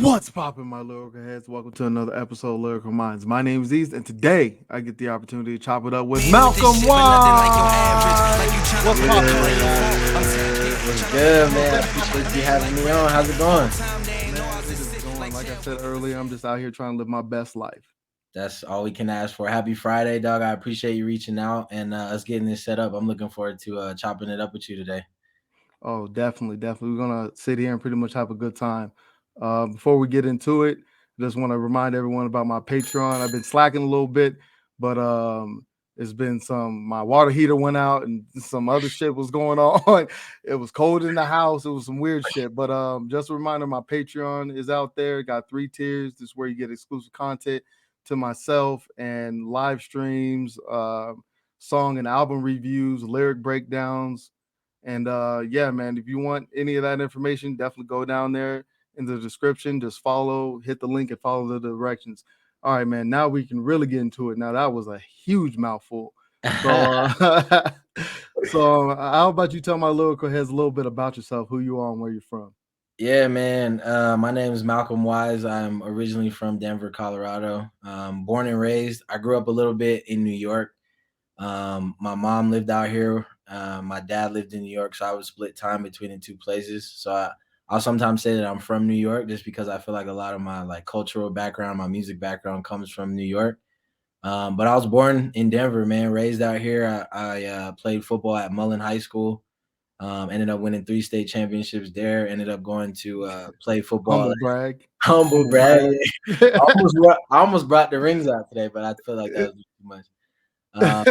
What's poppin', my lyrical heads? Welcome to another episode of Lyrical Minds. My name is East, and today I get the opportunity to chop it up with Malcolm Wise. What's Yeah, poppin', my guy? what's good, man? I appreciate you having me on. How's it going? Man, it is going. Like I said earlier, I'm just out here trying to live my best life. That's all we can ask for. Happy Friday, dog. I appreciate you reaching out and us getting this set up. I'm looking forward to chopping it up with you today. Oh, definitely, definitely. We're gonna sit here and pretty much have a good time. Before we get into it, just want to remind everyone about my Patreon. I've been slacking a little bit, but it's been my water heater went out and some other shit was going on. It was cold in the house. It was some weird shit. But just a reminder, my Patreon is out there. Got 3 tiers. This is where you get exclusive content to myself and live streams, song and album reviews, lyric breakdowns. And yeah, man, if you want any of that information, definitely go down there in the description. Just follow, hit the link, and follow the directions. All right, man. Now we can really get into it. Now that was a huge mouthful. So, so how about you tell my lyrical heads a little bit about yourself, who you are, and where you're from? Yeah, man. My name is Malcolm Wise. I'm originally from Denver, Colorado. Born and raised. I grew up a little bit in New York. My mom lived out here. My dad lived in New York, so I would split time between the two places. I'll sometimes say that I'm from New York just because I feel like a lot of my like cultural background, my music background comes from New York. But I was born in Denver, man, raised out here. I played football at Mullen High School. Ended up winning 3 state championships there. Ended up going to play football. Humble brag. Humble Humble brag. brag. I almost brought the rings out today, but I feel like that was too much. Um,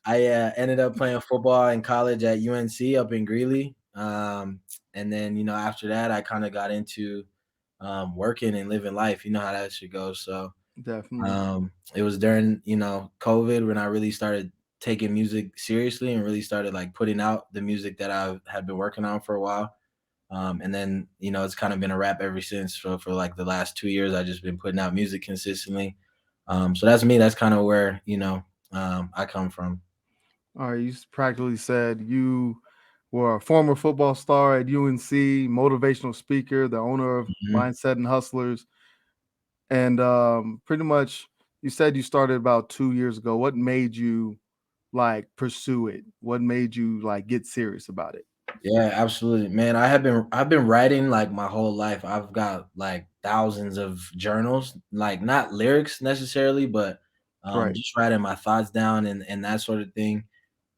I ended up playing football in college at UNC up in Greeley. And then, after that, I kind of got into working and living life. You know how that shit goes. So Definitely. it was during, COVID when I really started taking music seriously and really started like putting out the music that I had been working on for a while. And then, it's kind of been a wrap ever since. For like the last 2 years, I just been putting out music consistently. So that's me. That's kind of where, I come from. All right, you practically said you were a former football star at UNC, motivational speaker, the owner of Mhm. Mindset and Hustlers, and pretty much you said you started about 2 years ago. What made you like pursue it? What made you like get serious about it? Yeah, absolutely, man. I've been writing like my whole life. I've got like thousands of journals, like not lyrics necessarily, but Right, just writing my thoughts down and that sort of thing.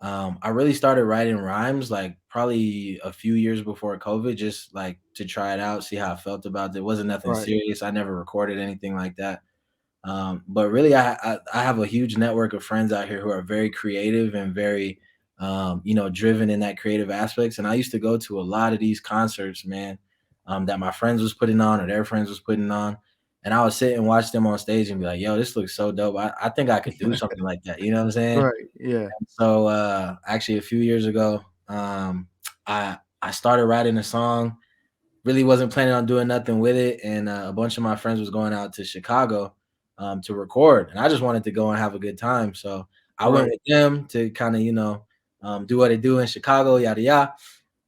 I really started writing rhymes like probably a few years before COVID, just like to try it out, see how I felt about it. It wasn't nothing right, serious. I never recorded anything like that. But really, I have a huge network of friends out here who are very creative and very, driven in that creative aspects. And I used to go to a lot of these concerts, man, that my friends was putting on or their friends was putting on. And I would sit and watch them on stage and be like, yo, this looks so dope. I think I could do something like that. You know what I'm saying? right. Yeah, So actually a few years ago, I started writing a song. Really wasn't planning on doing nothing with it, and a bunch of my friends was going out to Chicago to record, and I just wanted to go and have a good time. So I went right. with them to kind of do what they do in Chicago, yada yada.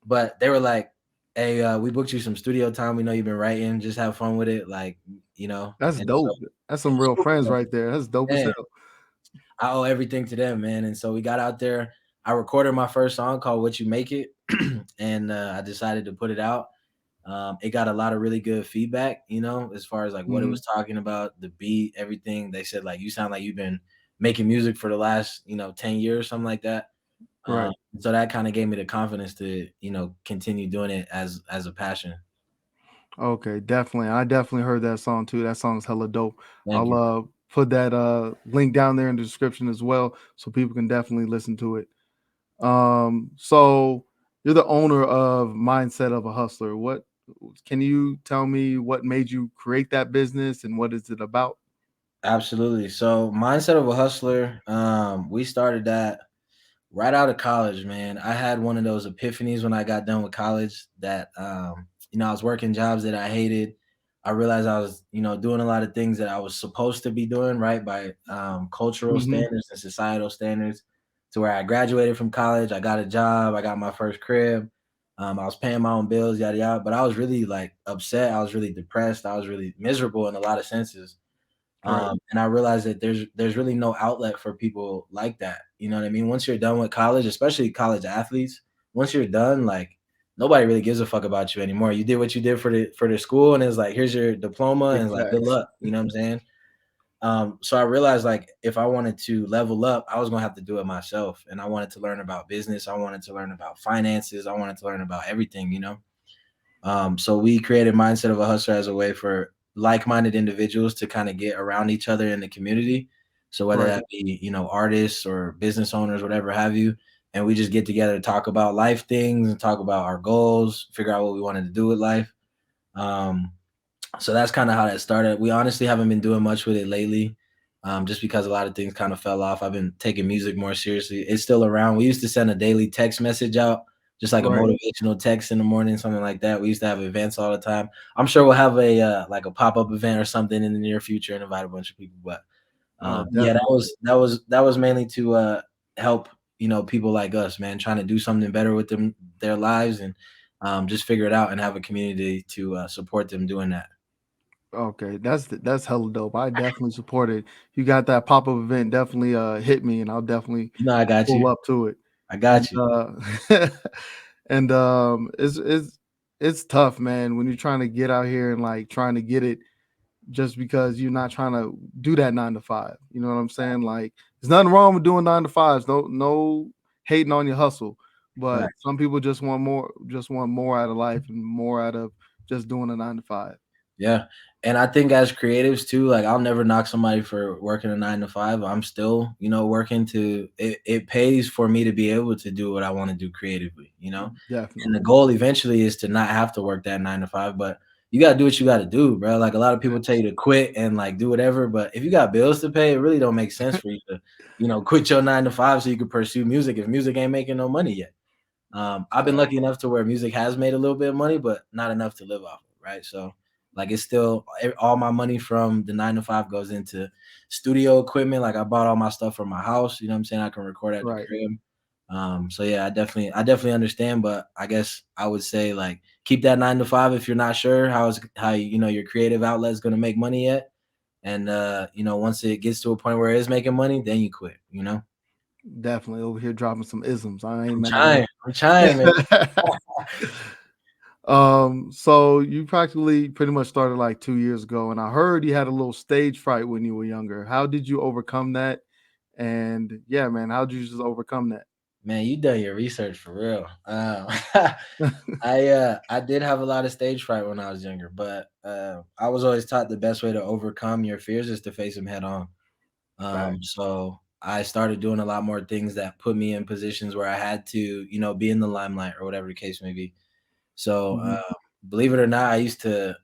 But they were like, "Hey, we booked you some studio time. We know you've been writing. Just have fun with it, like That's And so dope. That's some real friends right there. That's dope as man, hell. I owe everything to them, man. And so we got out there. I recorded my first song called "What You Make It," and I decided to put it out. It got a lot of really good feedback, as far as like what it Hmm. was talking about, the beat, everything. They said like you sound like you've been making music for the last 10 years, something like that. Right. So that kind of gave me the confidence to continue doing it as a passion. Okay, definitely. I definitely heard that song too. That song's hella dope. Thank I'll you. put that link down there in the description as well so people can definitely listen to it. So you're the owner of Mindset of a Hustler. What can you tell me what made you create that business and what is it about? Absolutely. So mindset of a hustler. We started that right out of college, man. I had one of those epiphanies when I got done with college that I was working jobs that I hated. I realized I was, doing a lot of things that I was supposed to be doing, right, by cultural Hmm. standards and societal standards. To where I graduated from college, I got a job, I got my first crib, I was paying my own bills, yada yada. But I was really like upset. I was really depressed. I was really miserable in a lot of senses. Right. And I realized that there's really no outlet for people like that. You know what I mean? Once you're done with college, especially college athletes, once you're done, like nobody really gives a fuck about you anymore. You did what you did for the school, and it's like here's your diploma, and Big it's like good facts. luck. You know what I'm saying? So I realized like if I wanted to level up, I was gonna have to do it myself, and I wanted to learn about business. I wanted to learn about finances. I wanted to learn about everything. You know. So we created Mindset of a Hustler as a way for like-minded individuals to kind of get around each other in the community. So whether Right. that be, artists or business owners, whatever have you, and we just get together to talk about life things and talk about our goals, figure out what we wanted to do with life. Um, so that's kind of how that started. We honestly haven't been doing much with it lately, just because a lot of things kind of fell off. I've been taking music more seriously. It's still around. We used to send a daily text message out, just like a Right. motivational text in the morning, something like that. We used to have events all the time. I'm sure we'll have a like a pop up event or something in the near future and invite a bunch of people. But Oh, yeah, that definitely. was that was mainly to help people like us, man, trying to do something better with their lives and just figure it out and have a community to support them doing that. Okay, that's hella dope. I definitely support it. You got that pop up event, definitely hit me, and I'll definitely I got pull you. up to it. I And got you. and it's tough, man, when you're trying to get out here and like trying to get it just because you're not trying to do that 9 to 5. You know what I'm saying? Like, there's nothing wrong with doing 9 to 5s. No hating on your hustle, but Right. some people just want more out of life and more out of just doing a 9 to 5. Yeah. And I think as creatives too, like I'll never knock somebody for working a 9 to 5. I'm still, working to it pays for me to be able to do what I want to do creatively, And the Definitely. goal eventually is to not have to work that 9 to 5, but you gotta do what you gotta do, bro. Like a lot of people tell you to quit and like do whatever, but if you got bills to pay, it really don't make sense for you to, quit your 9 to 5 so you can pursue music if music ain't making no money yet. I've been lucky enough to where music has made a little bit of money, but not enough to live off of, right? So, like, it's still all my money from the 9 to 5 goes into studio equipment. Like, I bought all my stuff from my house. You know what I'm saying? I can record at the Right. crib. So yeah, I definitely understand, but I guess I would say like keep that 9 to 5 if you're not sure how your creative outlet is gonna make money yet. And once it gets to a point where it is making money, then you quit, Definitely over here dropping some isms. I ain't I'm mad trying, I'm trying, man. at so you practically pretty much started like 2 years ago, and I heard you had a little stage fright when you were younger. How did you overcome that? And yeah, man, how did you just overcome that? Man, you done your research for real. I did have a lot of stage fright when I was younger, but I was always taught the best way to overcome your fears is to face them head on. Facts. So I started doing a lot more things that put me in positions where I had to, be in the limelight or whatever the case may be. So Mhm. believe it or not, I used to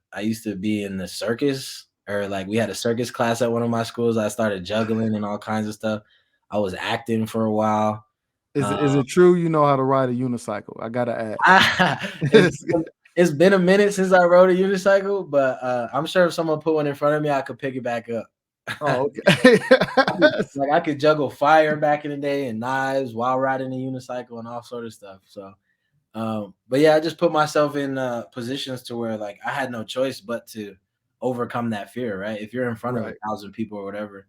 be in the circus, or like we had a circus class at one of my schools. I started juggling and all kinds of stuff. I was acting for a while. Is it true you know how to ride a unicycle? I gotta ask. it's it's been a minute since I rode a unicycle, but I'm sure if someone put one in front of me, I could pick it back up. Oh, okay. I could juggle fire back in the day and knives while riding a unicycle and all sort of stuff. So, but yeah, I just put myself in positions to where like I had no choice but to overcome that fear. Right? If you're in front of a Right. thousand people or whatever,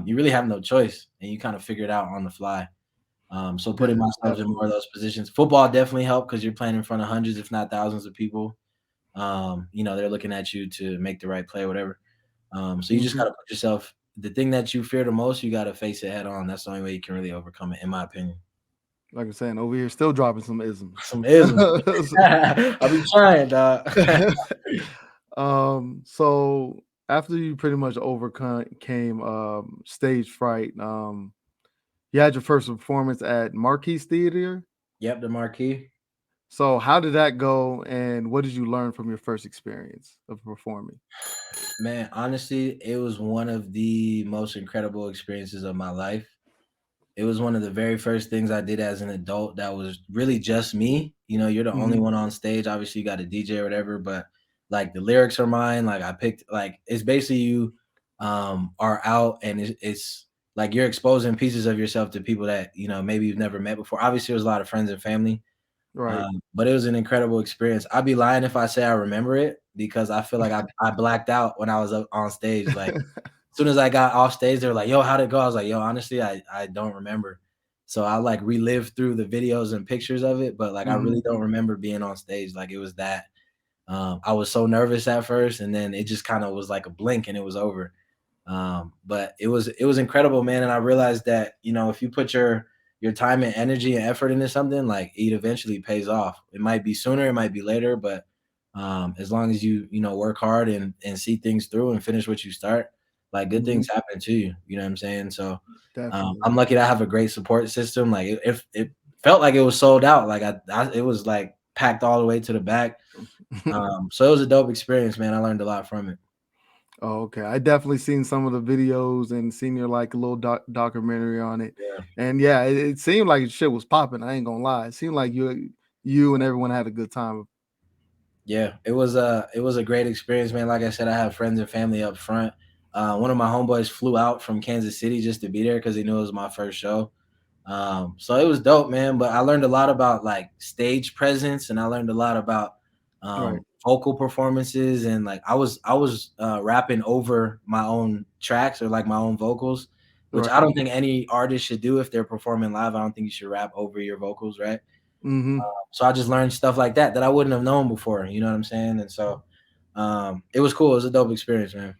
you really have no choice, and you kind of figure it out on the fly. So putting myself in more Definitely. of those positions, football definitely helped because you're playing in front of hundreds, if not thousands, of people. They're looking at you to make the right play, or whatever. So you just Mhm. gotta put yourself. The thing that you fear the most, you gotta face it head on. That's the only way you can really overcome it, in my opinion. Like I'm saying, over here still dropping some isms. Some isms. I'll be trying, dog. So after you pretty much overcome came stage fright, you had your first performance at Marquis Theater. Yep, the marquee. So how did that go, and what did you learn from your first experience of performing? Man, honestly, it was one of the most incredible experiences of my life. It was one of the very first things I did as an adult that was really just me. You're the only Mhm. one on stage. Obviously, you got a DJ or whatever, but like the lyrics are mine. Like I picked, like it's basically you are out, and it's like you're exposing pieces of yourself to people that maybe you've never met before. Obviously, there's a lot of friends and family, Right. But it was an incredible experience. I'd be lying if I say I remember it because I feel like I blacked out when I was up on stage. Like as soon as I got off stage, they were like, "Yo, how'd it go?" I was like, "Yo, honestly, I don't remember." So I like relived through the videos and pictures of it, but like I Hmm. really don't remember being on stage. Like it was that I was so nervous at first, and then it just kind of was like a blink, and it was over. But it was incredible, man. And I realized that if you put your time and energy and effort into something, like it eventually pays off. It might be sooner, it might be later, but as long as you work hard and see things through and finish what you start, like good Hmm. things happen to you. You know what I'm saying? So Definitely. I'm lucky to have a great support system. Like it felt like it was sold out. Like it was like packed all the way to the back. So it was a dope experience, man. I learned a lot from it. Oh, okay. I definitely seen some of the videos and seen your like a little documentary on it. Yeah. And yeah, it seemed like shit was popping. I ain't gonna lie. It seemed like you and everyone had a good time. Yeah, it was a great experience, man. Like I said, I have friends and family up front. One of my homeboys flew out from Kansas City just to be there because he knew it was my first show. So it was dope, man. But I learned a lot about like stage presence, and I learned a lot about Right. vocal performances, and like I was rapping over my own tracks or like my own vocals, which I Right. don't think any artist should do if they're performing live. I don't think you should rap over your vocals, right? Mm-hmm. So I just learned stuff like that I wouldn't have known before. You know what I'm saying? And so it was cool. It was a dope experience, man.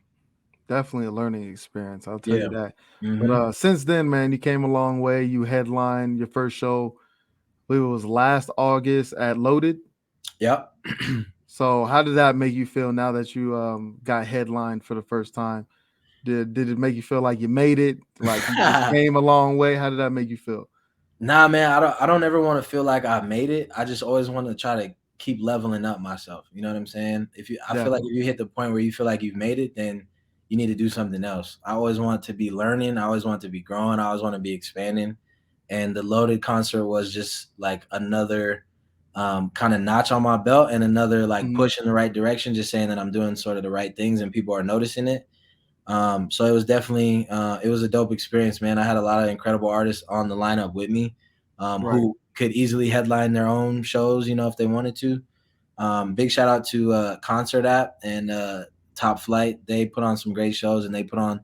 Definitely a learning experience. I'll tell Yeah. you that. But Hmm. since then, man, you came a long way. You headlined your first show. I believe it was last August at Loaded. Yep. So how did that make you feel now that you got headlined for the first time? Did it make you feel like you made it? Like you just came a long way? How did that make you feel? Nah, man, I don't ever want to feel like I made it. I just always want to try to keep leveling up myself. You know what I'm saying? I feel like Definitely. if you hit the point where you feel like you've made it, then you need to do something else. I always want to be learning. I always want to be growing. I always want to be expanding. And the Loaded concert was just like another kind of notch on my belt and another like Mhm. push in the right direction. Just saying that I'm doing sort of the right things and people are noticing it. So it was definitely it was a dope experience, man. I had a lot of incredible artists on the lineup with me, Right. who could easily headline their own shows, if they wanted to. Big shout out to Concert App and Top Flight. They put on some great shows and they put on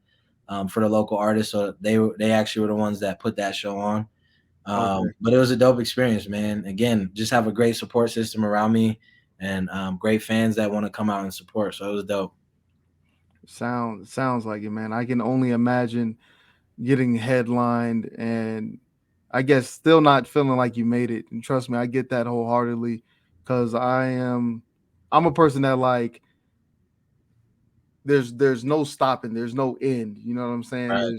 for the local artists. So they actually were the ones that put that show on. Okay. But it was a dope experience, man. Again, just have a great support system around me and great fans that want to come out and support. So it was dope. Sounds like it, man. I can only imagine getting headlined and I guess still not feeling like you made it. And trust me, I get that wholeheartedly because I'm a person that like there's no stopping, there's no end. You know what I'm saying? Right.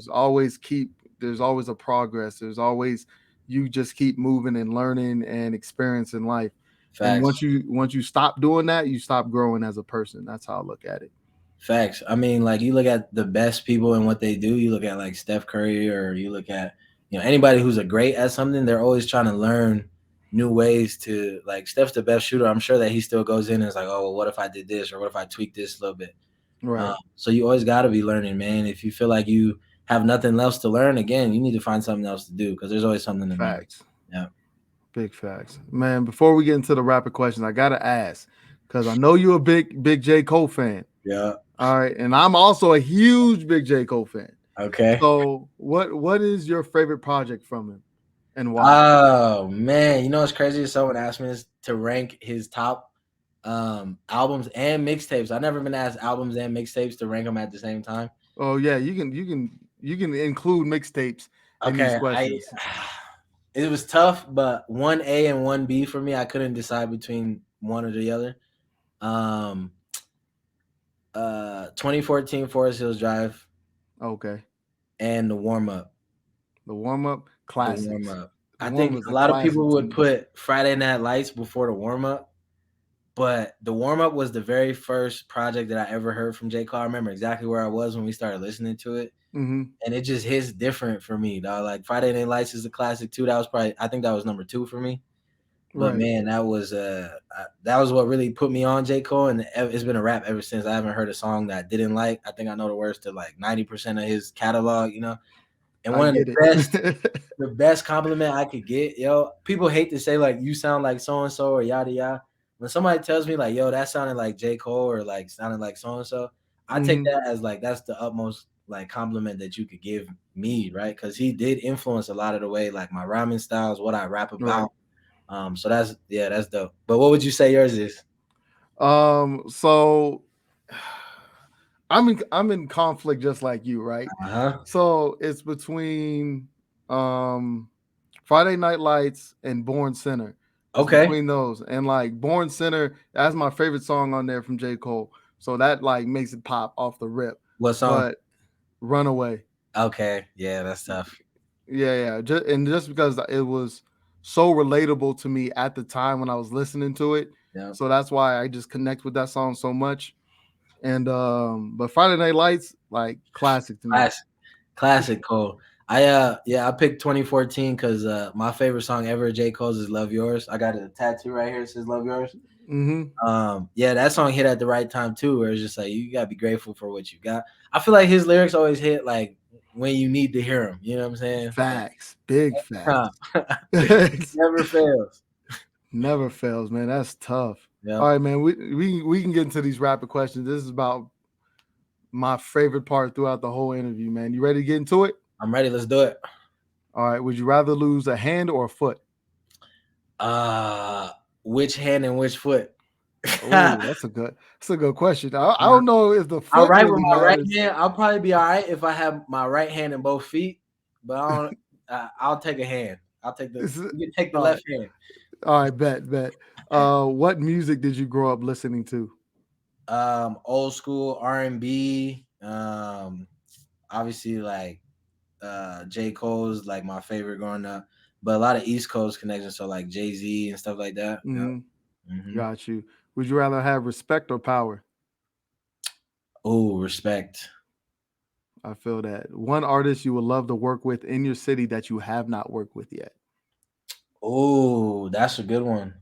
There's always a progress. There's always you just keep moving and learning and experiencing life. And Facts. once you stop doing that, you stop growing as a person. That's how I look at it. Facts. I mean, like you look at the best people and what they do. You look at like Steph Curry, or you look at anybody who's a great at something. They're always trying to learn new ways to like. Steph's the best shooter. I'm sure that he still goes in and is like, oh, well, what if I did this, or what if I tweaked this a little bit. Right. So you always got to be learning, man. If you feel like you have nothing else to learn, again, you need to find something else to do because there's always something to learn. Facts. Yeah. Big facts. Man, before we get into the rapid questions, I gotta ask, because I know you're a big J. Cole fan. Yeah. All right. And I'm also a huge big J. Cole fan. Okay. So what is your favorite project from him and why? Oh man, what's crazy? Someone asked me this to rank his top albums and mixtapes. I've never been asked albums and mixtapes to rank them at the same time. Oh yeah, you can include mixtapes in these Okay, I questions. it was tough, but one A and one B for me. I couldn't decide between one or the other. Um 2014 Forest Hills Drive Okay. and the warm up. The warm up The warm classics. up. The I warm think up is a a lot of classic people to would me. put Friday Night Lights before the warm up. But the warm up was the very first project that I ever heard from J. Cole. I remember exactly where I was when we started listening to it. Mm-hmm. And it just hits different for me, dog. Like Friday Night Lights is a classic too. That was probably I think that was number 2 for me. But Right. man, that was what really put me on J. Cole, and it's been a rap ever since. I haven't heard a song that I didn't like. I think I know the words to like 90% of his catalog, And I one of get it. the best compliment I could get, yo, people hate to say like you sound like so and so or yada yada. When somebody tells me like, yo, that sounded like J. Cole or like sounded like so and so, I take Mhm. that as like that's the utmost like compliment that you could give me, right? Because he did influence a lot of the way like my rhyming styles, what I rap Right. about. So that's dope. But what would you say yours is? So I'm in conflict just like you, right? Uh-huh. So it's between um Friday Night Lights and Born Sinner. It's Okay. between those. And like Born Sinner, that's my favorite song on there from J. Cole. So that like makes it pop off the rip. What song? But Runaway. Okay. Yeah, that's tough. Yeah. Just because it was so relatable to me at the time when I was listening to it. Yeah. So that's why I just connect with that song so much. And but Friday Night Lights, like classic to me. Classic. Classic Cole. I picked 2014 because my favorite song ever, J. Cole's is Love Yours. I got a tattoo right here, it says Love Yours. Mm-hmm. Yeah, that song hit at the right time too, where it's just like you gotta be grateful for what you got. I feel like his lyrics always hit like when you need to hear them. You know what I'm saying? Like, Facts. Big huh, facts. never fails. Never fails, man. That's tough. All Yep. right, man. We can get into these rapid questions. This is about my favorite part throughout the whole interview, man. You ready to get into it? I'm ready. Let's do it. All right. Would you rather lose a hand or a foot? Uh, which hand and which foot? Oh, that's a good question. I don't know if the I'll foot write with really my right matters. hand. I'll probably be all right if I have my right hand in both feet, but I don't. I'll take a hand. I'll take the. This is- You can take the all right. left hand. All right, bet. What music did you grow up listening to? Old school R&B. Obviously like J. Cole's like my favorite growing up, but a lot of East Coast connections, so like Jay-Z and stuff like that. Yeah. Mm-hmm. Mm-hmm. Got you. Would you rather have respect or power? Oh, respect. I feel that. One artist you would love to work with in your city that you have not worked with yet. Oh, that's a good one.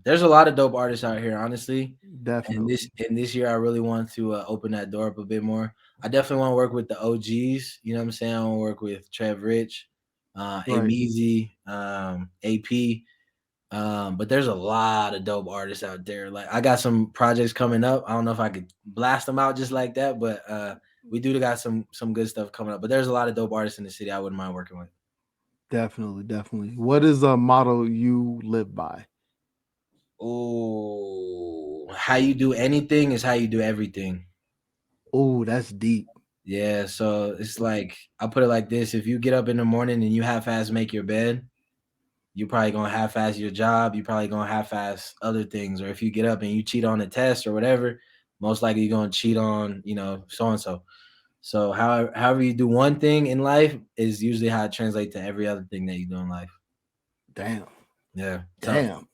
There's a lot of dope artists out here, honestly. And this Definitely. and this year, I really want to open that door up a bit more. I definitely want to work with the OGs. You know what I'm saying? I want to work with Trev Rich, Right. Ameezy, AP. But there's a lot of dope artists out there. Like I got some projects coming up. I don't know if I could blast them out just like that, but we do got some good stuff coming up. But there's a lot of dope artists in the city I wouldn't mind working with. Definitely. What is a motto you live by? Oh, how you do anything is how you do everything. Oh, that's deep. Yeah, so it's like I put it like this: if you get up in the morning and you half-ass make your bed, you probably gonna half-ass your job. You probably gonna half-ass other things. Or if you get up and you cheat on a test or whatever, most likely you're gonna cheat on so and so. So however you do one thing in life is usually how it translates to every other thing that you do in life. Damn. Yeah, tough. Damn.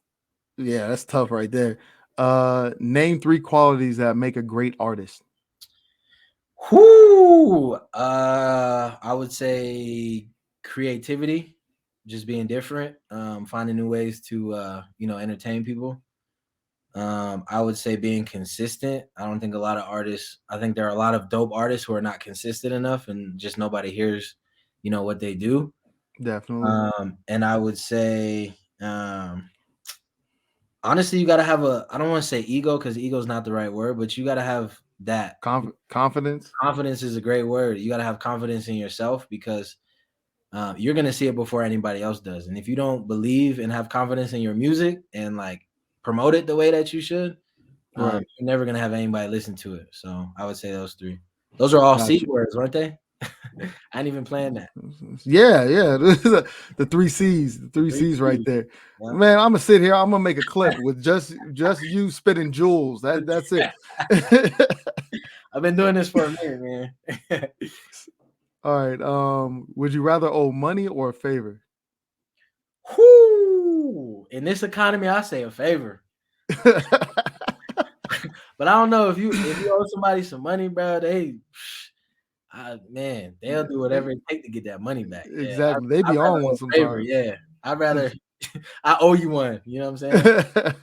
Yeah, that's tough right there. Name three qualities that make a great artist. Whoo! I would say creativity, just being different, finding new ways to entertain people. I would say being consistent. I don't think a lot of artists. I think there are a lot of dope artists who are not consistent enough, and just nobody hears, what they do. Definitely. And I would say, honestly, you got to have a. I don't want to say ego because ego is not the right word, but you got to have that. Confidence. Confidence is a great word. You got to have confidence in yourself because you're gonna see it before anybody else does. And if you don't believe and have confidence in your music and like promote it the way that you should, Right. you're never gonna have anybody listen to it. So I would say those three. Those are all C Gotcha. words, weren't they? I ain't even planned that. Yeah. The three C's, the three Three C's right C's. there. Yeah. Man, I'm gonna sit here. I'm gonna make a clip with just you spitting jewels. That's it. I've been doing this for a minute, man. All right. Would you rather owe money or a favor? Whoo! In this economy, I say a favor. But I don't know if you owe somebody some money, bro. They'll do whatever it takes to get that money back. Yeah, Exactly. They I'd be rather on one owe a favor. sometimes. Yeah, I'd rather I owe you one. You know what I'm saying?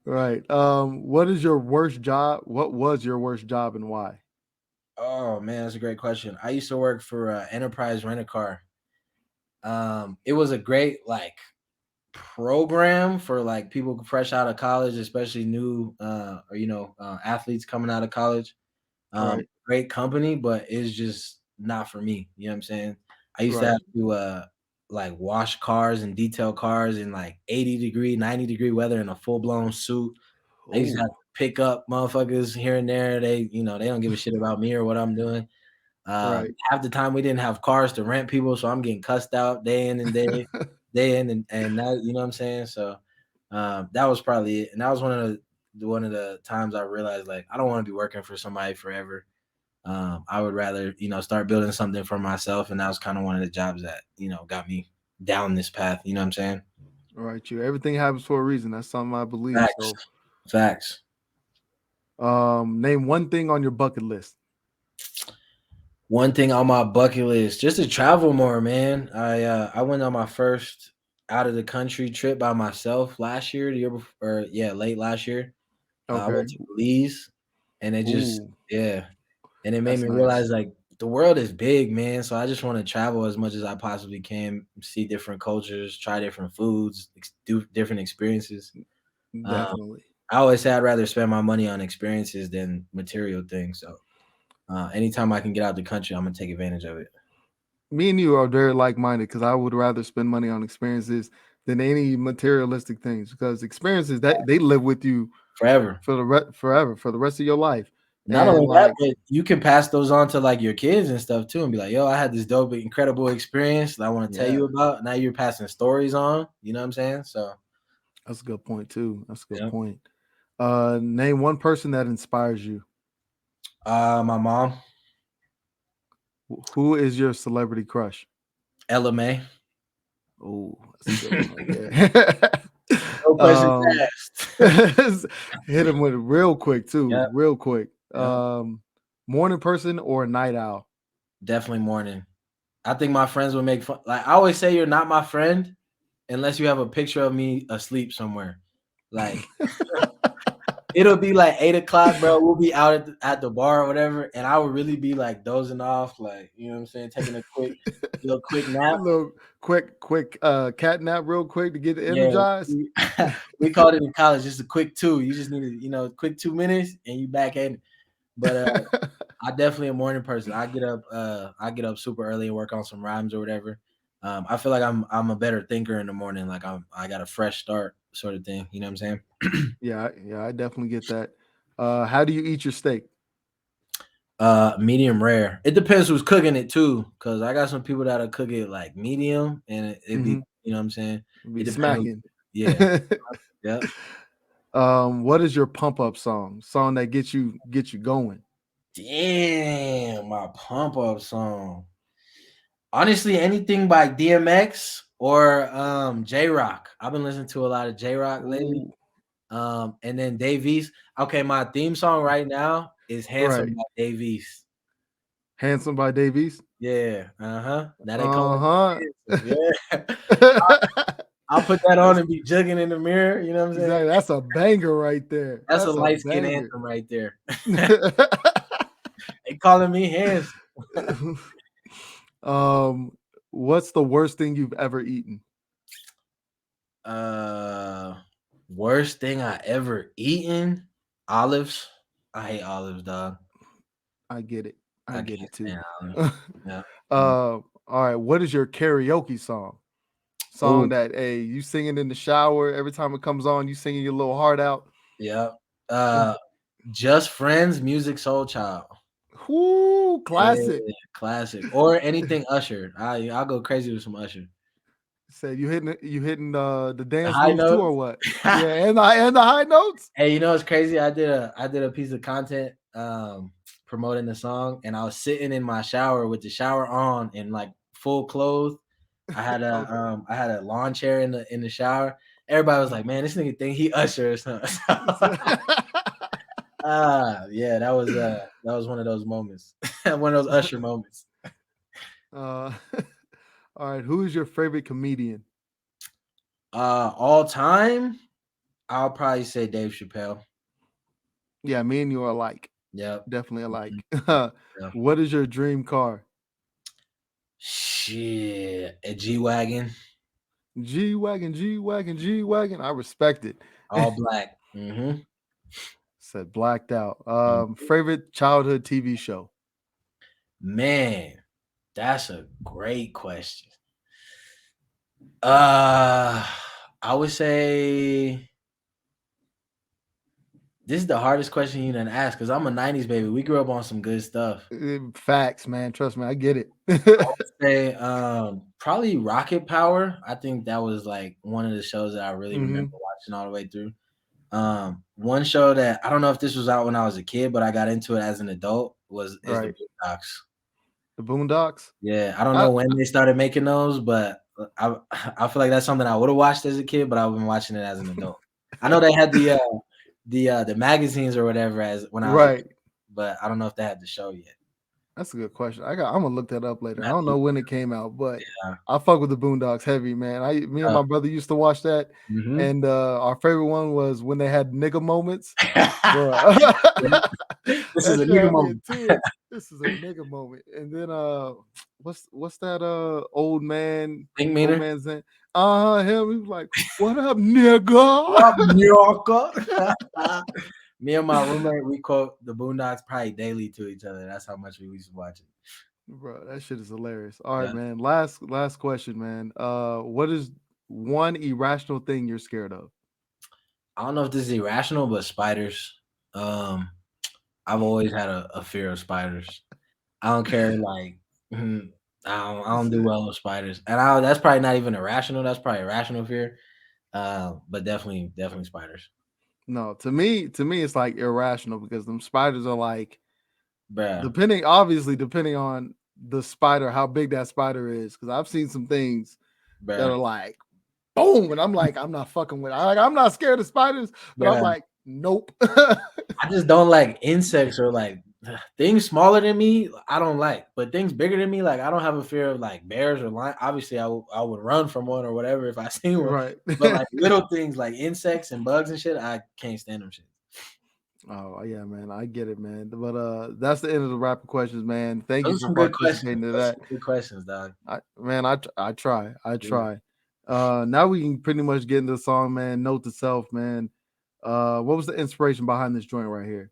Right. What is your worst job? What was your worst job and why? Oh man, that's a great question. I used to work for Enterprise Rent a Car. It was a great like program for like people fresh out of college, especially new or athletes coming out of college. Right, Great company, but it's just not for me. You know what I'm saying? I used to have right. to like wash cars and detail cars in like 80-degree, 90-degree weather in a full blown suit. I used to have Oh, to pick up motherfuckers here and there. They don't give a shit about me or what I'm doing. right, Half the time we didn't have cars to rent people, so I'm getting cussed out day in and day in and that, you know what I'm saying? So that was probably it. And that was one of the times I realized like I don't want to be working for somebody forever. I would rather, start building something for myself. And that was kind of one of the jobs that, got me down this path. You know what I'm saying? right. You everything happens for a reason. That's something I believe. Facts. So, Facts. name one thing on your bucket list. One thing on my bucket list, just to travel more, man. I went on my first out of the country trip by myself last year, the year before, or yeah, late last year. I went Okay. to Belize, and it just Ooh, yeah, and it made that's me nice. realize like the world is big, man. So I just want to travel as much as I possibly can, see different cultures, try different foods, do different experiences. Um, Definitely. I always say I'd rather spend my money on experiences than material things. So anytime I can get out the country, I'm gonna take advantage of it Me and you are very like-minded because I would rather spend money on experiences than any materialistic things because experiences that they live with you forever. for forever for the rest of your life. Not And only that, like, but you can pass those on to like your kids and stuff too, and be like, "Yo, I had this dope, incredible experience that I want to tell yeah, you about." Now you're passing stories on. You know what I'm saying? So, that's a good point too. That's a good yeah. point. Name one person that inspires you. My mom, Who is your celebrity crush? LMA. Oh, that's a good one right there. No questions um, asked. hit him with it real quick too, Yep. real quick. Yep. Morning person or night owl? Definitely morning. I think my friends would make fun. Like I always say, you're not my friend unless you have a picture of me asleep somewhere. Like it'll be like 8 o'clock, bro. We'll be out at the bar or whatever, and I would really be like dozing off, like you know what I'm saying, taking a little quick A nap. little quick cat nap real quick to get Yeah, energized. we, we called it in college just a quick two. You just need to, quick 2 minutes and you back in. But I definitely a morning person. I get up super early and work on some rhymes or whatever. I feel like I'm a better thinker in the morning. Like I got a fresh start sort of thing. You know what I'm saying? Yeah, yeah, I definitely get that. How do you eat your steak? Medium rare. It depends who's cooking it too, because I got some people that'll cook it like medium, and it be, Hmm. you know what I'm saying. Be It depends. smacking. Yeah. Yep. What is your pump up song? Song that get you going. Damn, my pump up song. Honestly, anything by DMX or J Rock. I've been listening to a lot of J Rock lately. Ooh, And then Dave East. Okay, my theme song right now is "Handsome" right. by Dave East. Handsome by Davies. Yeah. Uh-huh. Now they call Uh me handsome. Yeah. huh. I'll put that on and be jugging in the mirror. You know what I'm saying? Exactly. That's a banger right there. That's a That's a light skin banger. anthem right there. They calling me handsome. um, what's the worst thing you've ever eaten? Uh, Worst thing I ever eaten? Olives. I hate olives, dog. I get it. I I get can't it too. stand olives. Yeah. Mm. All right. What is your karaoke song? Oh, Song that hey, you singing in the shower every time it comes on, you singing your little heart out. yeah. Uh, Just Friends, Music Soul Child. Whoo, Yeah, classic. classic. Or anything Usher. I'll go crazy with some Usher. Said you hitting the The dance high moves too or notes. what? Yeah, and the high notes. Hey, you know what's crazy? I did a piece of content promoting the song, and I was sitting in my shower with the shower on and like full clothes. Okay. I had a lawn chair in the shower. Everybody was like, "Man, this nigga think he Usher or something." Yeah, that was one of those moments. One of those Usher moments. uh, all right. Who is your favorite comedian? All time, I'll probably say Dave Chappelle. Yeah, me and you are alike. Yep. Definitely Mhm. alike. Yeah. What is your dream car? Shit, a G-Wagon, G wagon, G wagon, G wagon. I respect it. all black. Mm-hmm. Said blacked out. Mhm. Favorite childhood TV show? Man, that's a great question. Uh, I would say this is the hardest question you done asked because I'm a '90s baby. We grew up on some good stuff. Facts, man. Trust me, I get it. Say, probably Rocket Power. I think that was like one of the shows that I really remember Hmm. watching all the way through. One show that I don't know if this was out when I was a kid, but I got into it as an adult is the Right. Boondocks. The Boondocks. Yeah, I don't I know when they started making those, but I feel like that's something I would have watched as a kid, but I've been watching it as an adult. I know they had the magazines or whatever as when I was a kid, right. but I don't know if they had the show yet. That's a good question. I'm gonna look that up later. I That don't too. know when it came out, but Yeah. I fuck with the Boondocks heavy, man. Me and my brother used to watch that, Mhm. and our favorite one was when they had nigga moments, bro. This is That a shit nigga had me in moment. tears. This is a nigga moment. And then what's that Think old meter. man's name? Him. He was like, "What up, nigga?" What up, New Yorker? Me and my roommate, we quote the Boondocks probably daily to each other. That's how much we used to watch it. Bro, that shit is hilarious. All right, Yeah. man. Last question, man. What is one irrational thing you're scared of? I don't know if this is irrational, but spiders. Um, I've always had a fear of spiders. I don't care, like, I don't do well with spiders, and that's probably not even irrational. That's probably irrational fear. But definitely spiders, No, to me, it's like irrational because them spiders are like bruh, depending on the spider, how big that spider is. Because I've seen some things that are bruh, like boom, and I'm like, I'm not fucking with. I'm not scared of spiders, but I'm bruh. like, nope. I just don't like insects or like things smaller than me. I don't like, but things bigger than me, like I don't have a fear of like bears or lion. Obviously, I would run from one or whatever if I seen one. right. But like little things like insects and bugs and shit, I can't stand them shit. Oh yeah, man. I get it, man. But that's the end of the rapid questions, man. Thank Those you are for some good questions. participating in Those are that. some good questions, dog. I try. I Yeah. try. Now we can pretty much get into the song, man. Note to self, man. What was the inspiration behind this joint right here?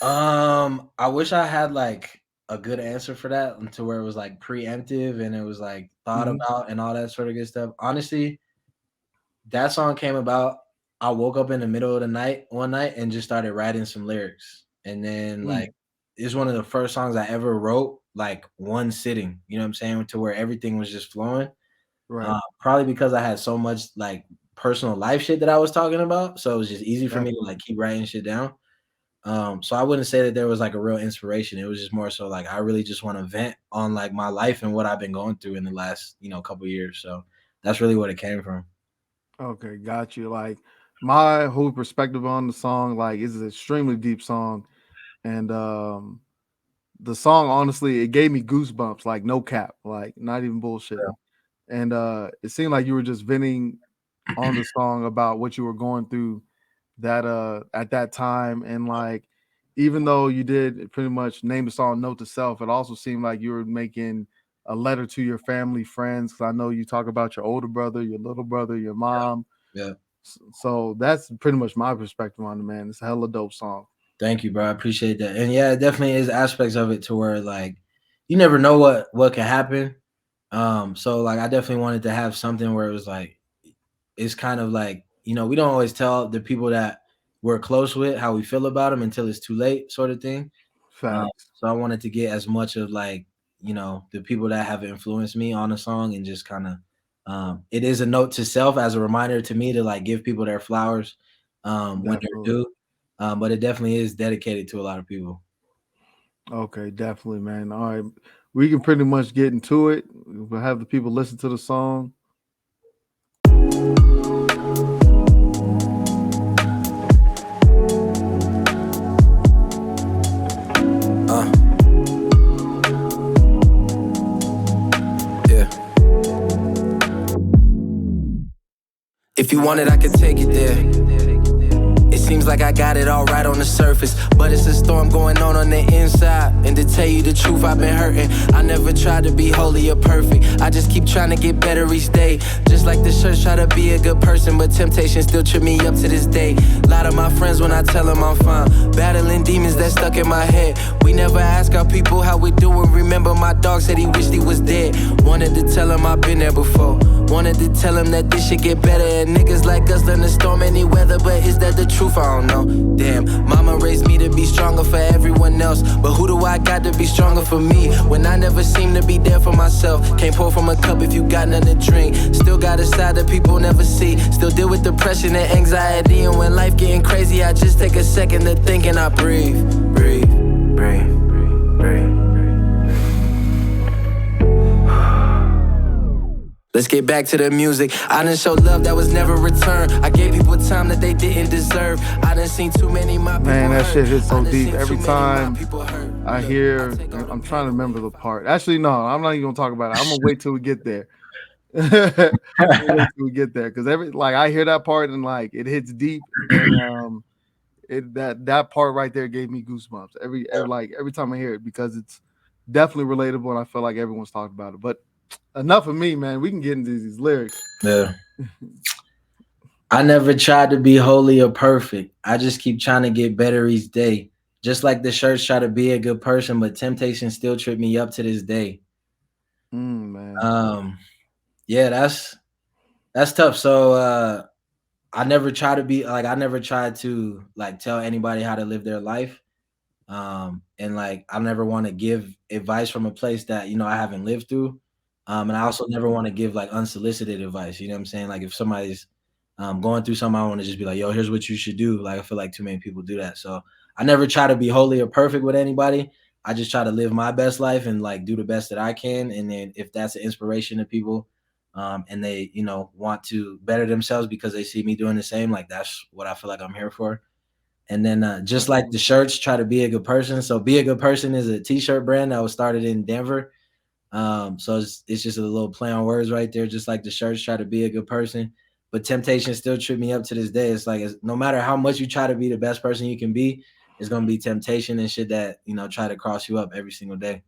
I wish I had like a good answer for that to where it was like preemptive and it was like thought Mhm. about and all that sort of good stuff. Honestly, that song came about. I woke up in the middle of the night one night and just started writing some lyrics. And then like Mm, it's one of the first songs I ever wrote like one sitting, you know what I'm saying? To where everything was just flowing. right. Probably because I had so much like personal life shit that I was talking about. So it was just easy for me to like Definitely. keep writing shit down. So I wouldn't say that there was like a real inspiration. It was just more so like I really just want to vent on like my life and what I've been going through in the last, couple years. So that's really what it came from. Okay, got you. Like my whole perspective on the song, like, is an extremely deep song, and the song honestly, it gave me goosebumps, like no cap, like not even bullshitting. And it seemed like you were just venting on the song about what you were going through that at that time. And like even though you did pretty much name the song Note to Self, it also seemed like you were making a letter to your family, friends. Cause I know you talk about your older brother, your little brother, your mom. Yeah. So that's pretty much my perspective on it, man. It's a hella dope song. Thank you, bro. I appreciate that. And yeah, it definitely is aspects of it to where like you never know what can happen. So like I definitely wanted to have something where it was like it's kind of like, we don't always tell the people that we're close with how we feel about them until it's too late, sort of thing. Facts. So I wanted to get as much of like, the people that have influenced me on a song and just kind of it is a note to self as a reminder to me to like give people their flowers when they're Definitely. due. But it definitely is dedicated to a lot of people. Okay, definitely, man. All right. We can pretty much get into it. We'll have the people listen to the song. Uh, yeah. If you want it, I can take it there. It's seems like I got it all right on the surface, but it's a storm going on the inside. And to tell you the truth, I've been hurting. I never tried to be holy or perfect. I just keep trying to get better each day. Just like the church, try to be a good person, but temptation still trip me up to this day. A lot of my friends, when I tell them I'm fine, battling demons that stuck in my head. We never ask our people how we doing. Remember my dog said he wished he was dead. Wanted to tell him I've been there before. Wanted to tell him that this should get better. And niggas like us learn to storm any weather, but is that the truth? I don't know. Damn, mama raised me to be stronger for everyone else, but who do I got to be stronger for me when I never seem to be there for myself? Can't pour from a cup if you got nothing to drink. Still got a side that people never see. Still deal with depression and anxiety, and when life getting crazy, I just take a second to think and I breathe, breathe, breathe, breathe. Let's get back to the music. I done show love that was never returned. I gave people time that they didn't deserve. I done seen too many my people Man, that hurt. shit hits so I done deep seen every too many my time people hurt. I Look, hear. I take all I'm the trying to credit. remember the part. Actually, no, I'm not even gonna talk about it. I'm gonna wait till we get there. I'm gonna wait till we get there because every like I hear that part and like it hits deep and it that part right there gave me goosebumps every time I hear it because it's definitely relatable and I feel like everyone's talking about it. But enough of me, man. We can get into these lyrics. Yeah. I never tried to be holy or perfect. I just keep trying to get better each day. Just like the shirts try to be a good person, but temptation still trip me up to this day. Man. Um, yeah, that's tough. So I never try to be like I never tried to like tell anybody how to live their life. And like I never want to give advice from a place that I haven't lived through. And I also never want to give like unsolicited advice. You know what I'm saying? Like if somebody's going through something, I want to just be like, yo, here's what you should do. Like I feel like too many people do that. So I never try to be holy or perfect with anybody. I just try to live my best life and like do the best that I can. And then if that's an inspiration to people, and they, want to better themselves because they see me doing the same, like that's what I feel like I'm here for. And then just like the Definitely. shirts, try to be a good person. So Be a Good Person is a t-shirt brand that was started in Denver. So it's just a little play on words right there, just like the shirts, try to be a good person. But temptation still trip me up to this day. It's like no matter how much you try to be the best person you can be, it's gonna be temptation and shit that try to cross you up every single day.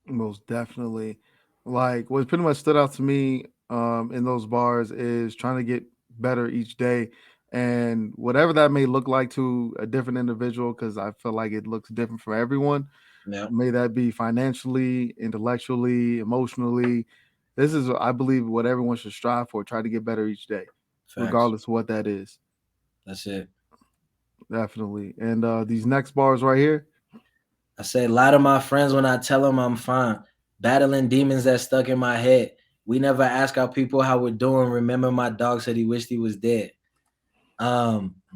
Most definitely. Like what pretty much stood out to me in those bars is trying to get better each day. And whatever that may look like to a different individual, because I feel like it looks different for everyone. Yeah, May that be financially, intellectually, emotionally. This is, I believe, what everyone should strive for. Try to get better each day, facts. regardless of what that is. That's it. Definitely. And these next bars right here, I say lie to my friends when I tell them I'm fine. Battling demons that stuck in my head. We never ask our people how we're doing. Remember my dog said he wished he was dead.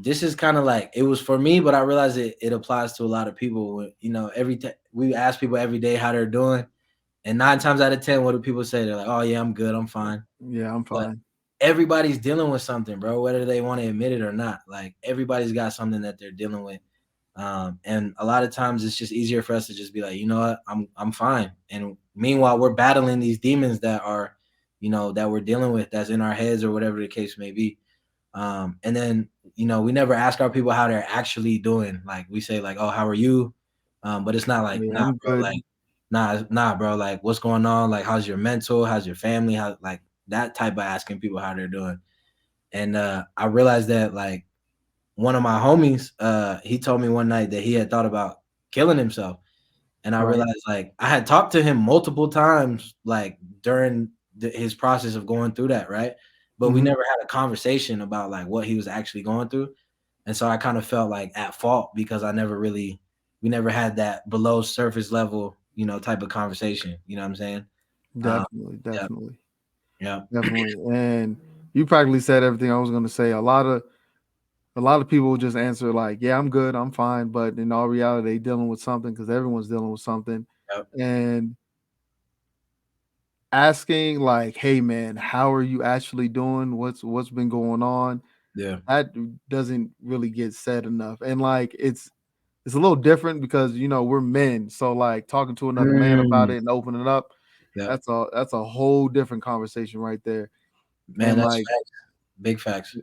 This is kind of like it was for me, but I realize it applies to a lot of people. Every time we ask people every day how they're doing, and 9 times out of 10, what do people say? They're like, "Oh yeah, I'm good, I'm fine." yeah, I'm But fine. everybody's dealing with something, bro, whether they want to admit it or not. Like everybody's got something that they're dealing with. And a lot of times it's just easier for us to just be like, you know what, I'm fine. And meanwhile, we're battling these demons that are, that we're dealing with, that's in our heads or whatever the case may be. And then we never ask our people how they're actually doing. Like we say like, oh, how are you? But it's not like, Yeah, nah, I'm bro, good. like nah, bro, like what's going on? Like how's your mental? How's your family? How like that type of asking people how they're doing. And I realized that like one of my homies, he told me one night that he had thought about killing himself. And I Right. realized like I had talked to him multiple times, like during his process of going through that, right? But we Hmm. never had a conversation about like what he was actually going through. And so I kind of felt like at fault because we never had that below surface level, type of conversation. You know what I'm saying? Um, Definitely, yeah, definitely, yeah, definitely. And you practically said everything I was going to say. A lot of people just answer like, "Yeah, I'm good, I'm fine," but in all reality, they dealing with something because everyone's dealing with something. yeah, And asking like, "Hey, man, how are you actually doing? What's been going on?" yeah. That doesn't really get said enough. And like, it's a little different because we're men, so like talking to another man about Mm, it and opening up, yeah, that's a whole different conversation right there. man, And that's like, facts. Big facts.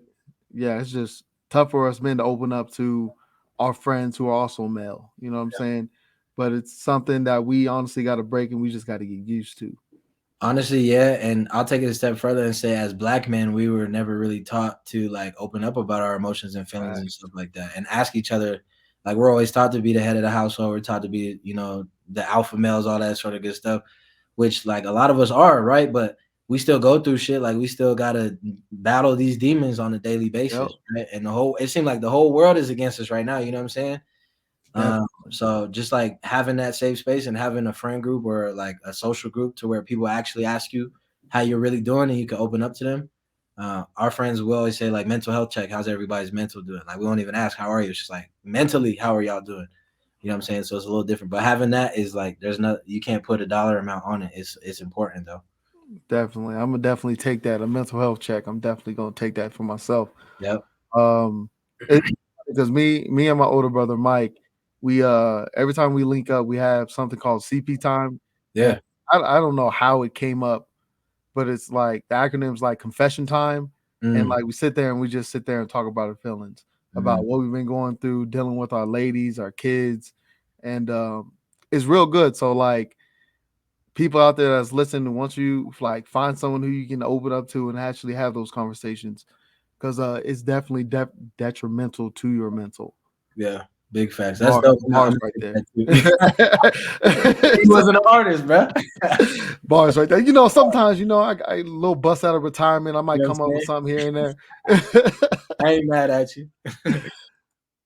yeah, it's just tough for us men to open up to our friends who are also male. You know what I'm saying? But it's something that we honestly got to break, and we just got to get used to. Honestly, yeah, and I'll take it a step further and say, as black men, we were never really taught to like open up about our emotions and feelings and Facts. stuff like that, and ask each other. Like we're always taught to be the head of the household. We're taught to be, the alpha males, all that sort of good stuff, which like a lot of us are, right? But we still go through shit. Like we still gotta battle these demons on a daily Yep. basis, right? And it seemed like the whole world is against us right now. You know what I'm saying? Definitely. So just like having that safe space and having a friend group or like a social group to where people actually ask you how you're really doing and you can open up to them. Our friends will always say like mental health check. How's everybody's mental doing? Like we won't even ask how are you. It's just like mentally, how are y'all doing? You know what I'm saying? So it's a little different. But having that is like you can't put a dollar amount on it. It's important though. Definitely. I'm gonna definitely take that. A mental health check. I'm definitely gonna take that for myself. Yep. Um, it, because me and my older brother Mike, we every time we link up, we have something called CP time, and Yeah. I don't know how it came up, but it's like the acronym's like confession time, and Mm, like we sit there and we just sit there and talk about our feelings, about mm, what we've been going through, dealing with our ladies, our kids, and it's real good. So like people out there that's listening, once you like find someone who you can open up to and actually have those conversations, because it's definitely detrimental to your mental. yeah. Big facts. That's Bar, dope. I'm bars gonna right take there. that too. He wasn't an artist, bro. Bars right there. You know, sometimes I a little bust out of retirement. I You might know come what up I'm with saying? something here and there. I ain't mad at you.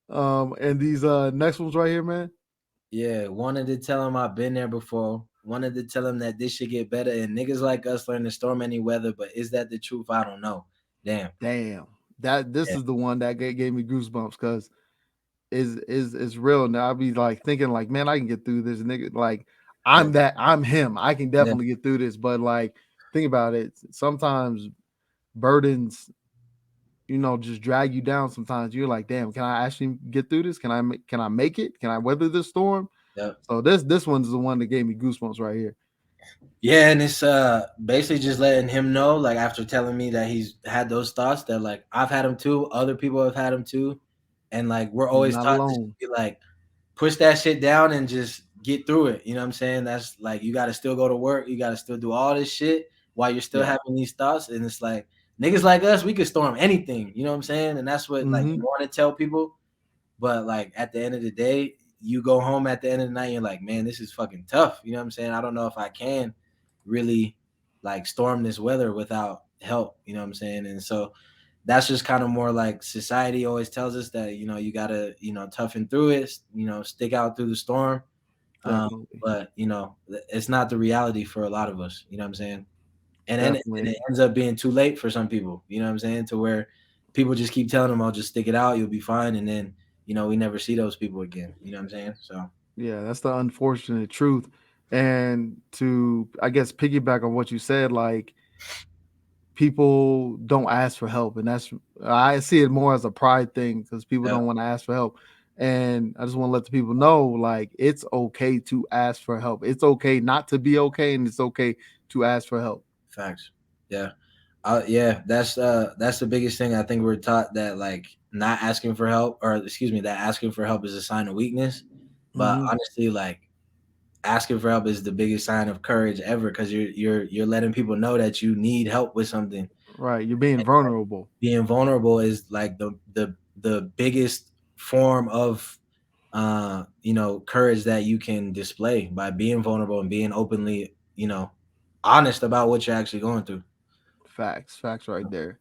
And these next ones right here, man. Yeah, wanted to tell him I've been there before. Wanted to tell him that this should get better and niggas like us learn to storm any weather, but is that the truth? I don't know. Damn. Damn, that this Yeah, is the one that gave me goosebumps because is real. Now I be like thinking like, man, I can get through this, nigga. Like yeah, I'm him. I can yeah, definitely get through this. But like, think about it. Sometimes burdens, just drag you down. Sometimes you're like, damn, can I actually get through this? Can I make it? Can I weather this storm? yeah. So this one's the one that gave me goosebumps right here. Yeah, and it's basically just letting him know, like after telling me that he's had those thoughts that like I've had them too, other people have had them too. And like we're You're always not taught to alone. be like push that shit down and just get through it. You know what I'm saying? That's like you gotta still go to work, you gotta still do all this shit while you're still Yeah. having these thoughts. And it's like niggas like us, we could storm anything, you know what I'm saying? And that's what like Mm-hmm. you want to tell people. But like at the end of the day, you go home at the end of the night, you're like, man, this is fucking tough. You know what I'm saying? I don't know if I can really like storm this weather without help. You know what I'm saying? And so that's just kind of more like society always tells us that, you gotta, toughen through it, stick out through the storm. Um, Definitely. but it's not the reality for a lot of us. You know what I'm saying? And Definitely. it ends up being too late for some people. You know what I'm saying? To where people just keep telling them, "I'll just stick it out, you'll be fine," and then we never see those people again. You know what I'm saying? So Yeah, that's the unfortunate truth. And to, I guess, piggyback on what you said, like people don't ask for help, and that's I see it more as a pride thing because people yeah, don't want to ask for help. And I just want to let the people know, like, it's okay to ask for help. It's okay not to be okay, and it's okay to ask for help. facts. Yeah. Yeah, that's the biggest thing. I think we're taught that like not asking for help, or excuse me, that asking for help is a sign of weakness. But Hmm. honestly, like asking for help is the biggest sign of courage ever because you're letting people know that you need help with something. Right, you're being vulnerable. Being vulnerable is like the biggest form of courage that you can display by being vulnerable and being openly honest about what you're actually going through. Facts right there.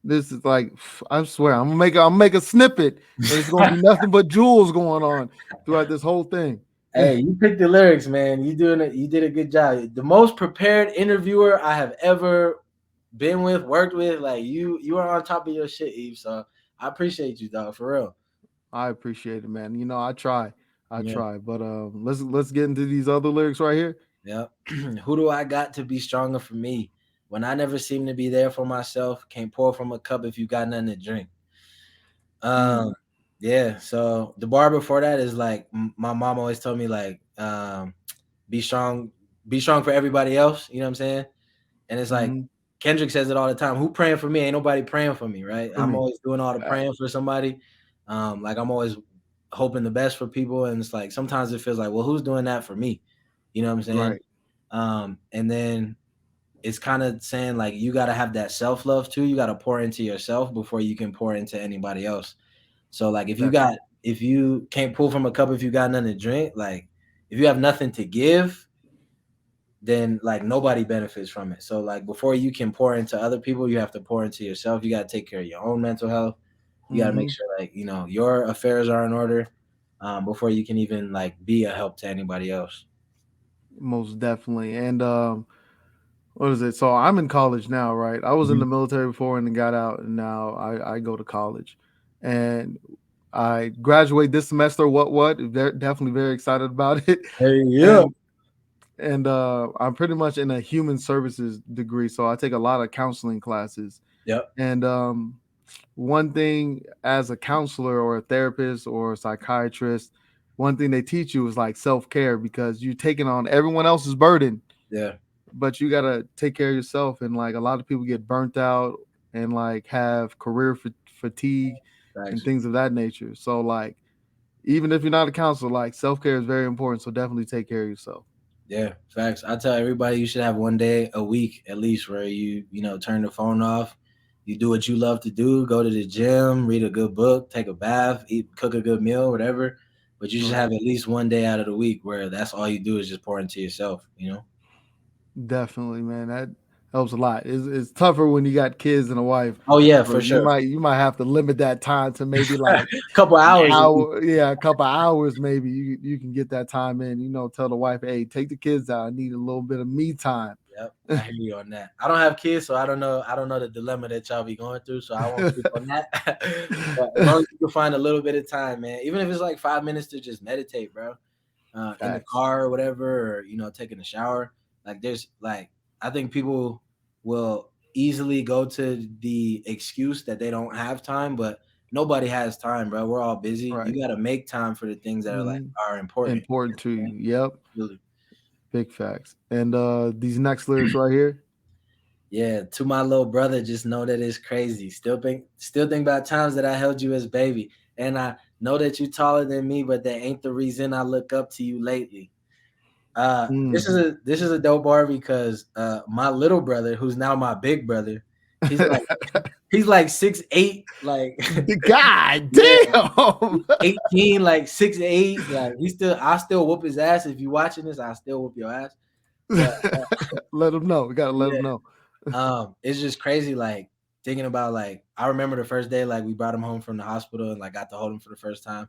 This is like, I swear, I'm gonna make a snippet, and it's gonna be nothing but jewels going on throughout this whole thing. Hey, you picked the lyrics, man. You doing it. You did a good job. The most prepared interviewer I have ever been with, worked with. Like you are on top of your shit, Eve. So I appreciate you, dog, for real. I appreciate it, man. I try, I Yeah, try, but let's get into these other lyrics right here. yeah. Who do I got to be stronger for me when I never seem to be there for myself? Can't pour from a cup if you got nothing to drink. Mm, Um, yeah. So the bar before that is like my mom always told me like, be strong for everybody else. You know what I'm saying? And it's like mm-hmm. Kendrick says it all the time. Who praying for me? Ain't nobody praying for me, right? For I'm me. always doing all the Facts. praying for somebody. Like I'm always hoping the best for people, and it's like sometimes it feels like, well, who's doing that for me? You know what I'm saying? Right. And then it's kind of saying like you got to have that self love too. You got to pour into yourself before you can pour into anybody else. So like Definitely. if you can't pull from a cup if you got nothing to drink, like if you have nothing to give, then like nobody benefits from it. So like before you can pour into other people, you have to pour into yourself. You got to take care of your own mental health. You got to make Hmm. sure like your affairs are in order before you can even like be a help to anybody else. Most definitely. And what is it? So I'm in college now, right? I was in Mhm. the military before and then got out, and now I go to college, and I graduate this semester. What? Definitely very excited about it, Hey, yeah. and I'm pretty much in a human services degree, so I take a lot of counseling classes, Yep. and one thing as a counselor or a therapist or a psychiatrist, one thing they teach you is like self care because you're taking on everyone else's burden, Yeah. but you gotta take care of yourself. And like a lot of people get burnt out and like have career fatigue and Thanks. things of that nature. So like even if you're not a counselor, like self care is very important. So definitely take care of yourself. Yeah, facts. I tell everybody you should have one day a week at least where you turn the phone off. You do what you love to do, go to the gym, read a good book, take a bath, cook a good meal, whatever. But you should Right. have at least one day out of the week where that's all you do is just pour into yourself. Definitely, man. That helps a lot. It's tougher when you got kids and a wife. Oh yeah, So for you sure. might have to limit that time to maybe like Couple an hours at least. hour, yeah, a couple hours maybe. You can get that time in. Tell the wife, hey, take the kids out. I need a little bit of me time. Yep, I hear you on that. I don't have kids, so I don't know. I don't know the dilemma that y'all be going through, so I won't speak on that. But as long as you can find a little bit of time, man, even if it's like 5 minutes to just meditate, bro, in the Facts. car or whatever, or taking a shower. Like, there's like, I think people will easily go to the excuse that they don't have time, but nobody has time, bro. We're all busy. Right. You got to make time for the things that are like Hmm. are important. Important to you. Yep. Really. Big facts. And these next lyrics right here. Yeah, to my little brother, just know that it's crazy. Still think about times that I held you as baby. And I know that you taller than me, but that ain't the reason I look up to you lately. This Mm. is a dope bar because my little brother, who's now my big brother, he's like he's like 6'8", like The God yeah, damn. 18, like 6'8", like I still whoop his ass. If you watching this, I still whoop your ass. But Let them know. We gotta let them yeah. know. It's just crazy, like thinking about like I remember the first day like we brought him home from the hospital and like got to hold him for the first time.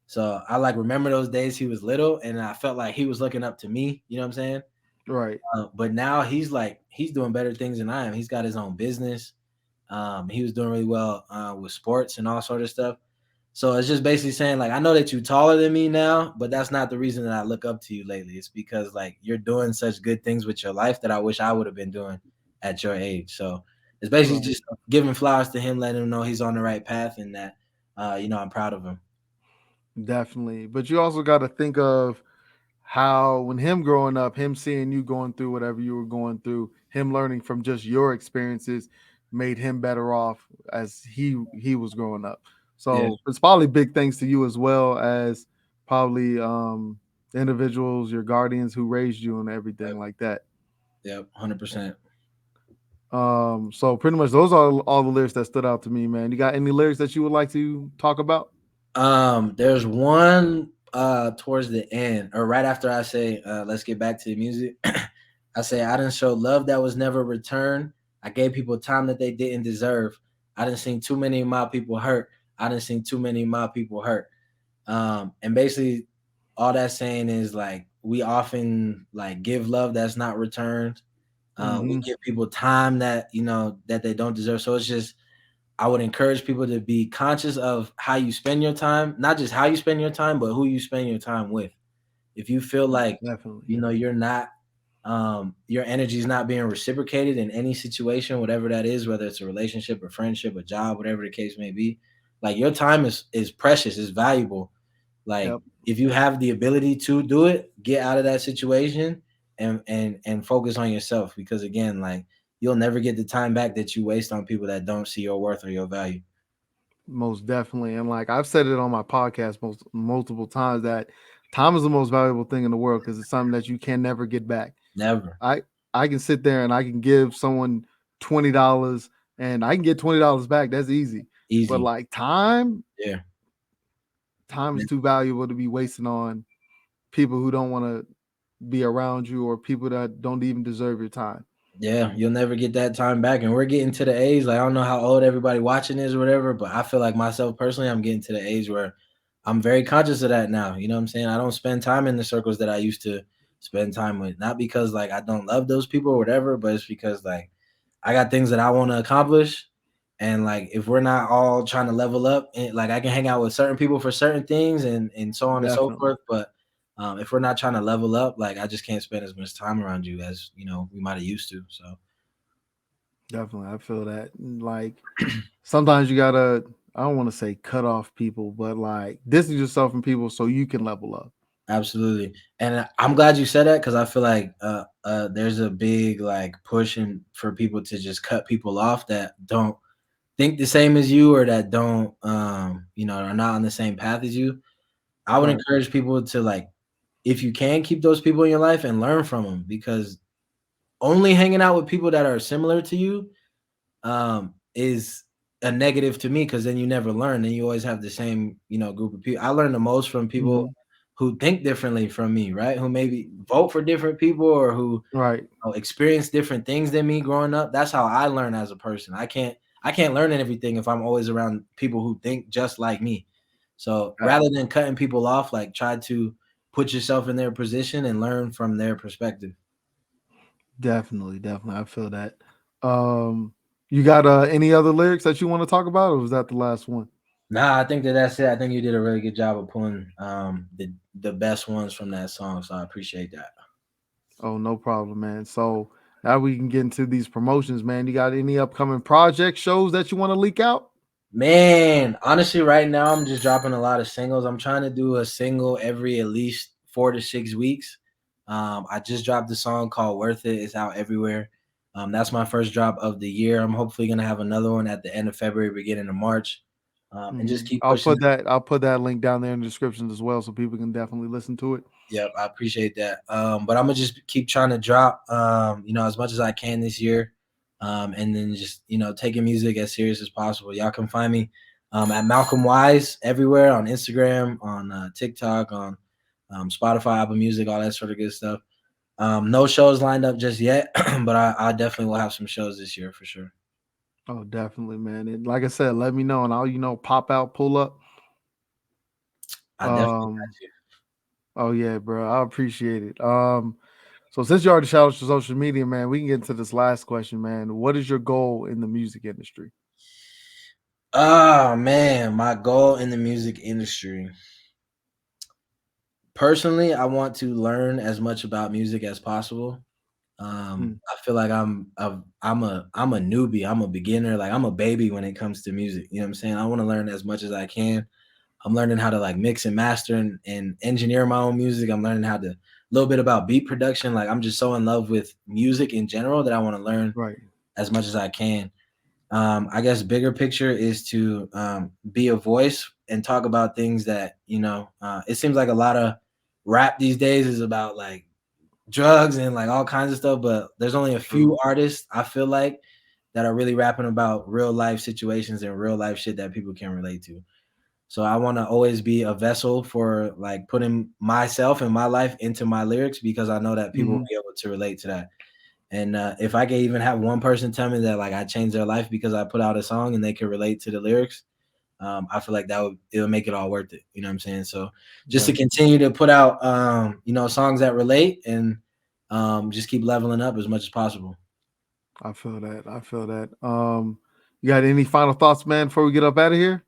So I like remember those days he was little and I felt like he was looking up to me. You know what I'm saying? Right. But now he's doing better things than I am. He's got his own business. He was doing really well with sports and all sort of stuff. So it's just basically saying like I know that you're taller than me now, but that's not the reason that I look up to you lately. It's because like you're doing such good things with your life that I wish I would have been doing at your age. So it's basically Right. just giving flowers to him, letting him know he's on the right path and that I'm proud of him. Definitely. But you also got to think of how when him growing up, him seeing you going through whatever you were going through, him learning from just your experiences made him better off as he was growing up. Yeah, So it's probably big thanks to you as well as probably the individuals, your guardians who raised you and everything like that. yep, 100%. So pretty much those are all the lyrics that stood out to me, man. You got any lyrics that you would like to talk about? There's one towards the end, or right after I say, let's get back to the music. I say I didn't show love that was never returned. I gave people time that they didn't deserve. I didn't seen too many of my people hurt. I didn't seen too many of my people hurt. And basically all that's saying is like we often like give love that's not returned. We Hmm. give people time that that they don't deserve. So it's just I would encourage people to be conscious of how you spend your time, not just how you spend your time, but who you spend your time with. If you feel like, Definitely. you're not, your energy is not being reciprocated in any situation, whatever that is, whether it's a relationship, a friendship, a job, whatever the case may be, like your time is precious, is valuable. Like Yep. if you have the ability to do it, get out of that situation and focus on yourself because again, like you'll never get the time back that you waste on people that don't see your worth or your value. Most definitely. And like I've said it on my podcast multiple times that time is the most valuable thing in the world because it's something that you can never get back. Never. I I can sit there and I can give someone $20 and I can get $20 back. That's easy. But Easy. like Yeah. time is too valuable to be wasting on people who don't want to be around you or people that don't even deserve your time. Yeah, you'll never get that time back. And we're getting to the age, like I don't know how old everybody watching is or whatever, but I feel like myself personally, I'm getting to the age where I'm very conscious of that now. You know what I'm saying? I don't spend time in the circles that I used to spend time with. Not because like I don't love those people or whatever, but it's because like I got things that I want to accomplish. And like if we're not all trying to level up, and like I can hang out with certain people for certain things and so on and so Definitely. forth. But if we're not trying to level up, like I just can't spend as much time around you as we might have used to. So Definitely. I feel that. And, like sometimes you gotta, I don't want to say cut off people, but like distance yourself from people so you can level up. absolutely, and I'm glad you said that because I feel like there's a big like pushing for people to just cut people off that don't think the same as you or that don't are not on the same path as you. I would Right. encourage people to like if you can keep those people in your life and learn from them because only hanging out with people that are similar to you is a negative to me because then you never learn and you always have the same group of people. I learn the most from people Mhm. who think differently from me, right? Who maybe vote for different people or who Right. experience different things than me growing up. That's how I learn as a person. I can't learn everything if I'm always around people who think just like me. So rather than cutting people off, like try to put yourself in their position and learn from their perspective. Definitely, definitely. I feel that. Um, you got any other lyrics that you want to talk about, or was that the last one? Nah, I think that's it. I think you did a really good job of pulling the best ones from that song. So I appreciate that. Oh, no problem, man. So now we can get into these promotions, man. You got any upcoming project shows that you want to leak out? Man, honestly, right now I'm just dropping a lot of singles. I'm trying to do a single every at least 4 to 6 weeks. I just dropped a song called "Worth It." It's out everywhere. That's my first drop of the year. I'm hopefully gonna have another one at the end of February, beginning of March, and just keep pushing. I'll put that link down there in the description as well, so people can definitely listen to it. Yep, I appreciate that. But I'm gonna just keep trying to drop, as much as I can this year, and then just taking music as serious as possible. Y'all can find me at Malcolm Whyz everywhere on Instagram, on TikTok, on Spotify, Apple Music, all that sort of good stuff. No shows lined up just yet, but I definitely will have some shows this year for sure. Oh, definitely, man. And like I said, let me know, and I'll pop out, pull up. I definitely Um, got you. oh yeah, bro. I appreciate it. So since you already shouted to social media, man, we can get into this last question, man. What is your goal in the music industry? Oh man, my goal in the music industry. Personally, I want to learn as much about music as possible. Mm, I feel like I'm a newbie. I'm a beginner. Like I'm a baby when it comes to music. You know what I'm saying? I want to learn as much as I can. I'm learning how to like mix and master and engineer my own music. I'm learning how to a little bit about beat production. Like I'm just so in love with music in general that I want to learn right. as much as I can. I guess bigger picture is to be a voice and talk about things that it seems like a lot of rap these days is about like drugs and like all kinds of stuff, but there's only a True. few artists I feel like that are really rapping about real life situations and real life shit that people can relate to. So I want to always be a vessel for like putting myself and my life into my lyrics because I know that people will Hmm. be able to relate to that. And if I can even have one person tell me that like I changed their life because I put out a song and they can relate to the lyrics, I feel like it'll make it all worth it. You know what I'm saying? So just to Definitely. continue to put out songs that relate and just keep leveling up as much as possible. I feel that. I feel that. You got any final thoughts, man, before we get up out of here?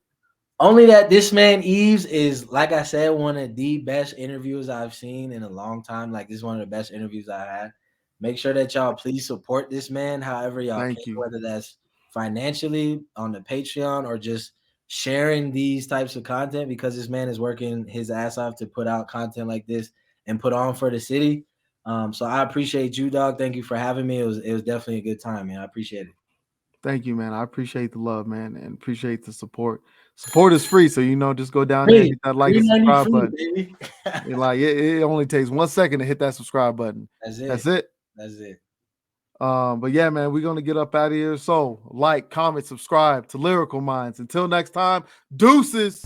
Only that this man Eves is, like I said, one of the best interviews I've seen in a long time. Like this is one of the best interviews I had. Make sure that y'all please support this man, however y'all can, Thank you. whether that's financially on the Patreon or just sharing these types of content because this man is working his ass off to put out content like this and put on for the city. So I appreciate you, dog. Thank you for having me. It was definitely a good time, man. I appreciate it. Thank you, man. I appreciate the love, man, and appreciate the support. Support is free, so just go down there and Free, hit that like and 390 subscribe free, button. baby. It only takes 1 second to hit that subscribe button. That's it. That's it. That's it. But yeah, man, we're gonna get up out of here. So like, comment, subscribe to Lyrical Minds. Until next time, deuces.